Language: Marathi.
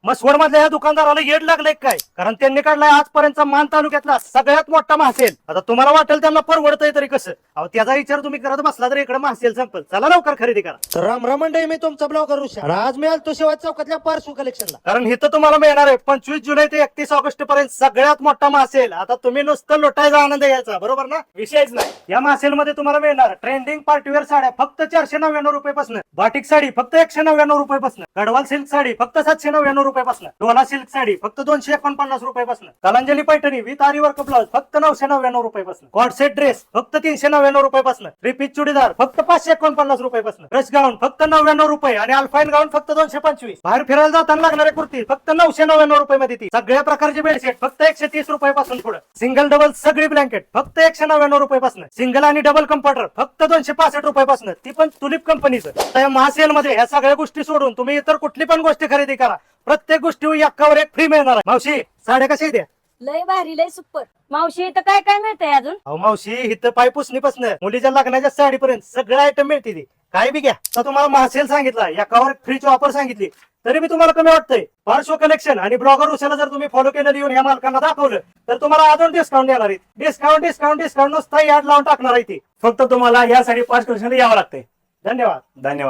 मसवड मधल्या या दुकानदाराला येड लागलंय काय? कारण त्यांनी काढलाय आजपर्यंत मान तालुक्यातला सगळ्यात मोठा महासेल. आता तुम्हाला वाटेल त्यांना परवडतंय तरी कसं? अहो त्याचा विचार तुम्ही करत बसला तर इकडे महासेल संपल. चला लवकर खरेदी करा. तर राम मंडळी, मी तुमचा ब्लॉगर ऋषा. आणि आज मी आलतो शिवाजी चौकातल्या पारसू कलेक्शनला. कारण इथं तुम्हाला मिळणार आहे 25 जुलै ते 31 ऑगस्ट पर्यंत सगळ्यात मोठा महासेल. आता तुम्ही नुसतं लुटायचा आनंद घ्यायचा, बरोबर ना? विषयच नाही. या महासेल मध्ये तुम्हाला मिळणार ट्रेंडिंग पार्टीवेअर साड्या फक्त 499 रुपयापासून, बाटिक साडी फक्त 199 रुपयापासून, गडवाल सिल्क साडी फक्त 799 रुपयापासून, डोला सिल्क साडी फक्त 249 रुपयापासून, कलांजली पैठणी विथ आरी वर्क ब्लाउज फक्त 999 रुपयापासून, कॉर्ड सेट ड्रेस फक्त 399 रुपयापासून, रिपीट चुडीदार फक्त 549 रुपयापासून, ड्रेस गाऊन फक्त 99 रुपये आणि अल्फाईन गाऊन फक्त 225. बाहेर फिरायला जाताना लागणारे कुर्ती फक्त 999 रुपये मध्ये ती. सगळ्या प्रकारचे बेडशीट फक्त 130 रुपयापासून पुढे. सिंगल डबल सगळी ब्लँकेट फक्त 199 रुपयापासून. सिंगल आणि डबल कम्फर्टर फक्त 265 रुपयापासून, ती पण तुलिप कंपनीचं. या महासेल मध्ये ह्या सगळ्या गोष्टी सोडून तुम्ही इतर कुठली पण गोष्टी खरेदी करा, प्रत्येक गोष्टी एकावर एक फ्री मिळणार आहे. मावशी साड्या कशा द्या? लय भारी लय सुपर. मावशी इथं काय काय मिळतंय अजून? अहो मावशी इथं पाय पुसणीपासून मुलीच्या लग्नाच्या साडीपर्यंत सगळं आयटम मिळते ती. काय बी घ्या. तर तुम्हाला महासेल सांगितला, एकावर फ्रीची ऑफर सांगितली, तरी मी तुम्हाला कमी वाटतंय. पार्श्व कलेक्शन आणि ब्लॉगर उशाला जर तुम्ही फॉलो केलं, येऊन या मालकांना दाखवलं, तर तुम्हाला अजून डिस्काउंट देणार आहे. डिस्काउंट डिस्काउंट डिस्काउंट नुसता याड लावून टाकणार आहे ती. फक्त तुम्हाला यासाठी 5 कलेक्शन यावं लागतंय. धन्यवाद. धन्यवाद.